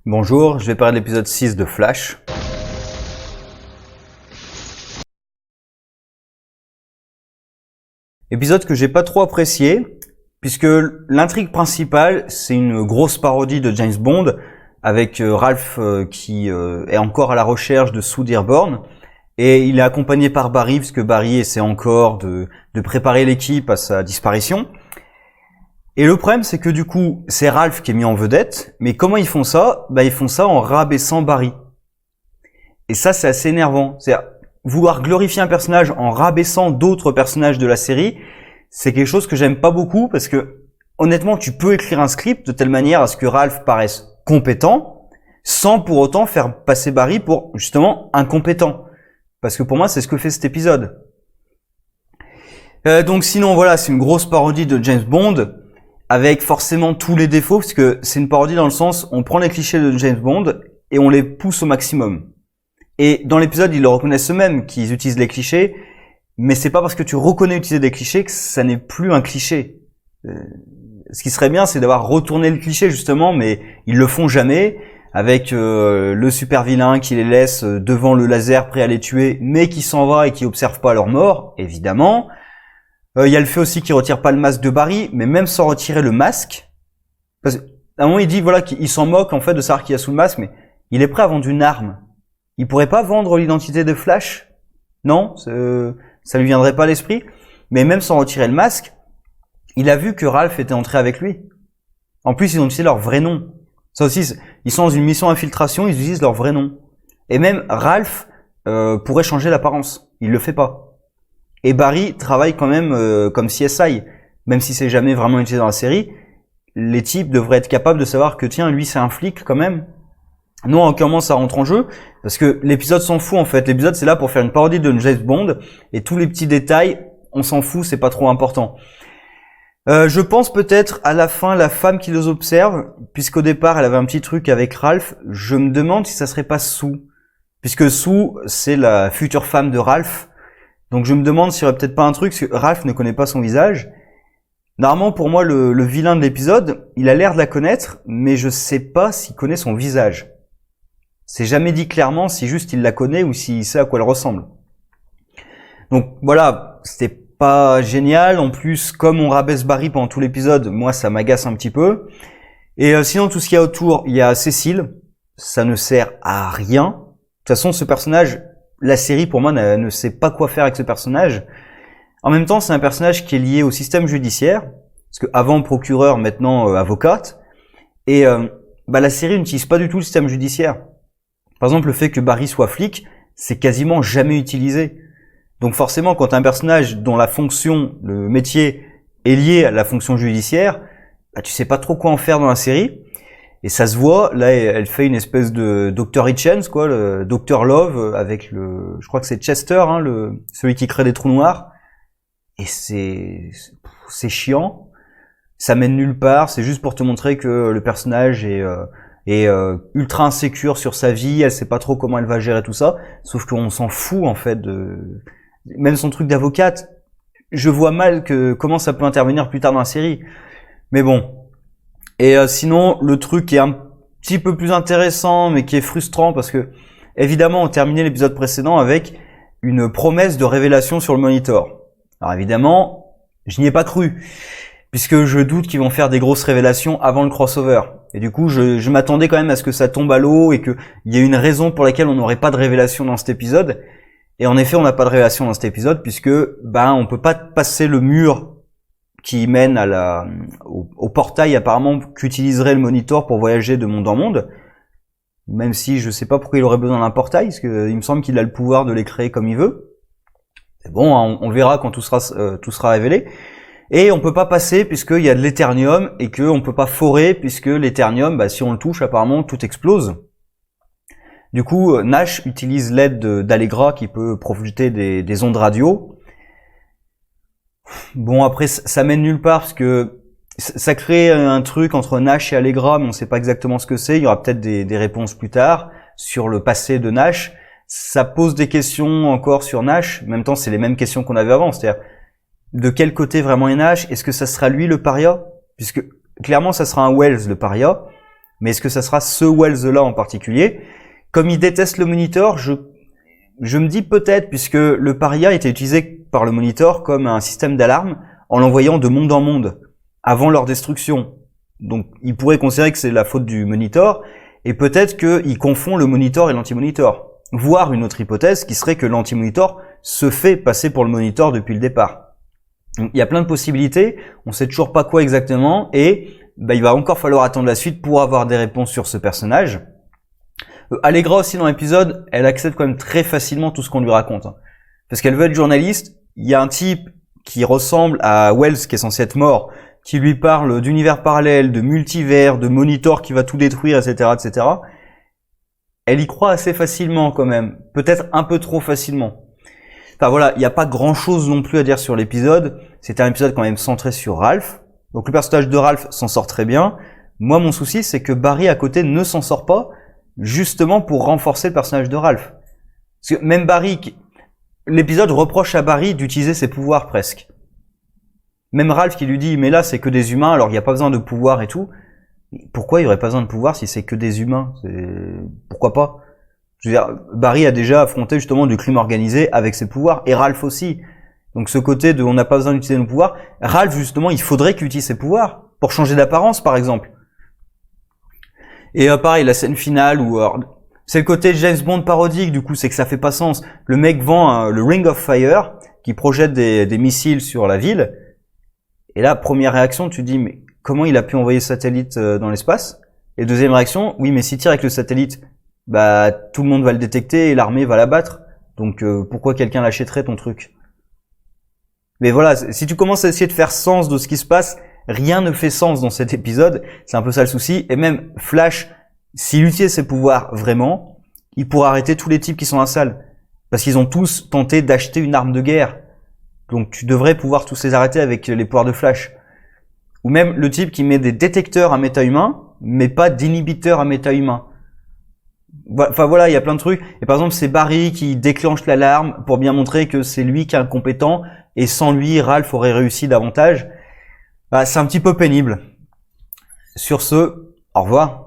Bonjour, je vais parler de l'épisode 6 de Flash. Épisode que j'ai pas trop apprécié, puisque l'intrigue principale, c'est une grosse parodie de James Bond, avec Ralph qui est encore à la recherche de Sue Dearborn, et il est accompagné par Barry, puisque Barry essaie encore de préparer l'équipe à sa disparition. Et le problème, c'est que du coup, c'est Ralph qui est mis en vedette, mais comment ils font ça? Ils font ça en rabaissant Barry. Et ça, c'est assez énervant. C'est-à-dire, vouloir glorifier un personnage en rabaissant d'autres personnages de la série, c'est quelque chose que j'aime pas beaucoup, parce que, honnêtement, tu peux écrire un script de telle manière à ce que Ralph paraisse compétent, sans pour autant faire passer Barry pour, justement, incompétent. Parce que pour moi, c'est ce que fait cet épisode. Donc sinon, voilà, c'est une grosse parodie de James Bond, avec forcément tous les défauts, parce que c'est une parodie dans le sens, on prend les clichés de James Bond et on les pousse au maximum. Et dans l'épisode, ils le reconnaissent eux-mêmes qu'ils utilisent les clichés, mais c'est pas parce que tu reconnais utiliser des clichés que ça n'est plus un cliché. Ce qui serait bien, c'est d'avoir retourné le cliché justement, mais ils le font jamais, avec le super vilain qui les laisse devant le laser prêt à les tuer, mais qui s'en va et qui observe pas leur mort, évidemment. Il y a le fait aussi qu'il retire pas le masque de Barry, mais même sans retirer le masque, parce qu'à un moment il dit voilà qu'il s'en moque en fait de savoir qu'il y a sous le masque, mais il est prêt à vendre une arme. Il pourrait pas vendre l'identité de Flash? Non, ça lui viendrait pas à l'esprit. Mais même sans retirer le masque, il a vu que Ralph était entré avec lui. En plus, ils ont utilisé leur vrai nom. Ça aussi, ils sont dans une mission infiltration, ils utilisent leur vrai nom. Et même Ralph pourrait changer l'apparence. Il le fait pas. Et Barry travaille quand même comme CSI, même si c'est jamais vraiment utilisé dans la série. Les types devraient être capables de savoir que tiens, lui c'est un flic quand même. Non, en aucun moment ça rentre en jeu, parce que l'épisode s'en fout en fait. L'épisode c'est là pour faire une parodie de James Bond, et tous les petits détails, on s'en fout, c'est pas trop important. Je pense peut-être à la fin la femme qui les observe, puisqu'au départ elle avait un petit truc avec Ralph. Je me demande si ça serait pas Sue, puisque Sue c'est la future femme de Ralph. Donc je me demande s'il y aurait peut-être pas un truc, parce que Ralph ne connaît pas son visage. Normalement, pour moi, le vilain de l'épisode, il a l'air de la connaître, mais je sais pas s'il connaît son visage. C'est jamais dit clairement si juste il la connaît ou s'il sait à quoi elle ressemble. Donc voilà, c'était pas génial. En plus, comme on rabaisse Barry pendant tout l'épisode, moi ça m'agace un petit peu. Et sinon, tout ce qu'il y a autour, il y a Cécile. Ça ne sert à rien. De toute façon, ce personnage... La série, pour moi, ne sait pas quoi faire avec ce personnage. En même temps, c'est un personnage qui est lié au système judiciaire, parce que avant procureur, maintenant avocate. Et la série n'utilise pas du tout le système judiciaire. Par exemple, le fait que Barry soit flic, c'est quasiment jamais utilisé. Donc forcément, quand un personnage dont la fonction, le métier, est lié à la fonction judiciaire, tu sais pas trop quoi en faire dans la série. Et ça se voit, là, elle fait une espèce de Dr. Hitchens, quoi, le Dr. Love, avec je crois que c'est Chester, hein, celui qui crée des trous noirs. Et c'est chiant. Ça mène nulle part, c'est juste pour te montrer que le personnage est ultra insécure sur sa vie, elle sait pas trop comment elle va gérer tout ça. Sauf qu'on s'en fout, en fait, même son truc d'avocate. Je vois mal comment ça peut intervenir plus tard dans la série. Mais bon. Et sinon, le truc qui est un petit peu plus intéressant, mais qui est frustrant, parce que, évidemment, on terminait l'épisode précédent avec une promesse de révélation sur le Monitor. Alors évidemment, je n'y ai pas cru, puisque je doute qu'ils vont faire des grosses révélations avant le crossover. Et du coup, je m'attendais quand même à ce que ça tombe à l'eau, et qu'il y ait une raison pour laquelle on n'aurait pas de révélation dans cet épisode. Et en effet, on n'a pas de révélation dans cet épisode, puisque, on peut pas passer le mur qui mène au portail apparemment qu'utiliserait le Monitor pour voyager de monde en monde, même si je sais pas pourquoi il aurait besoin d'un portail, parce que il me semble qu'il a le pouvoir de les créer comme il veut. Mais bon, on verra quand tout sera révélé. Et on peut pas passer puisqu'il y a de l'éternium et qu'on peut pas forer puisque l'éternium, si on le touche, apparemment tout explose. Du coup, Nash utilise l'aide d'Allegra qui peut projeter des ondes radio. Bon, après, ça mène nulle part, parce que ça crée un truc entre Nash et Allegra, mais on sait pas exactement ce que c'est. Il y aura peut-être des réponses plus tard sur le passé de Nash. Ça pose des questions encore sur Nash. En même temps, c'est les mêmes questions qu'on avait avant. C'est-à-dire, de quel côté vraiment est Nash? Est-ce que ça sera lui le paria? Puisque, clairement, ça sera un Wells, le paria. Mais est-ce que ça sera ce Wells-là en particulier? Comme il déteste le Monitor, je me dis peut-être, puisque le Paria était utilisé par le Monitor comme un système d'alarme en l'envoyant de monde en monde avant leur destruction. Donc il pourrait considérer que c'est la faute du Monitor, et peut-être qu'il confond le Monitor et l'anti-Monitor. Voire une autre hypothèse qui serait que l'anti-Monitor se fait passer pour le Monitor depuis le départ. Donc, il y a plein de possibilités, on sait toujours pas quoi exactement, et il va encore falloir attendre la suite pour avoir des réponses sur ce personnage. Allegra aussi dans l'épisode, elle accepte quand même très facilement tout ce qu'on lui raconte. Parce qu'elle veut être journaliste, il y a un type qui ressemble à Wells, qui est censé être mort, qui lui parle d'univers parallèles, de multivers, de Monitor qui va tout détruire, etc., etc. Elle y croit assez facilement quand même, peut-être un peu trop facilement. Enfin voilà, il n'y a pas grand-chose non plus à dire sur l'épisode. C'était un épisode quand même centré sur Ralph. Donc le personnage de Ralph s'en sort très bien. Moi, mon souci, c'est que Barry à côté ne s'en sort pas, justement pour renforcer le personnage de Ralph. Parce que même Barry, l'épisode reproche à Barry d'utiliser ses pouvoirs presque. Même Ralph qui lui dit, mais là c'est que des humains, alors il n'y a pas besoin de pouvoir et tout. Pourquoi il n'y aurait pas besoin de pouvoir si c'est que des humains? Pourquoi pas? Je veux dire, Barry a déjà affronté justement du crime organisé avec ses pouvoirs, et Ralph aussi. Donc ce côté de on n'a pas besoin d'utiliser nos pouvoirs, Ralph justement, il faudrait qu'il utilise ses pouvoirs, pour changer d'apparence par exemple. Et pareil, la scène finale où c'est le côté James Bond parodique, du coup c'est que ça fait pas sens. Le mec vend le Ring of Fire, qui projette des missiles sur la ville, et là, première réaction, tu te dis, mais comment il a pu envoyer ce satellite dans l'espace? Et deuxième réaction, oui mais s'il tire avec le satellite, tout le monde va le détecter et l'armée va l'abattre. Donc pourquoi quelqu'un l'achèterait ton truc? Mais voilà, si tu commences à essayer de faire sens de ce qui se passe, rien ne fait sens dans cet épisode. C'est un peu ça le souci. Et même Flash, s'il utilise ses pouvoirs vraiment, il pourra arrêter tous les types qui sont dans la salle. Parce qu'ils ont tous tenté d'acheter une arme de guerre. Donc tu devrais pouvoir tous les arrêter avec les pouvoirs de Flash. Ou même le type qui met des détecteurs à méta-humain, mais pas d'inhibiteurs à méta-humain. Enfin voilà, il y a plein de trucs. Et par exemple, c'est Barry qui déclenche l'alarme pour bien montrer que c'est lui qui est incompétent, et sans lui, Ralph aurait réussi davantage. C'est un petit peu pénible. Sur ce, au revoir.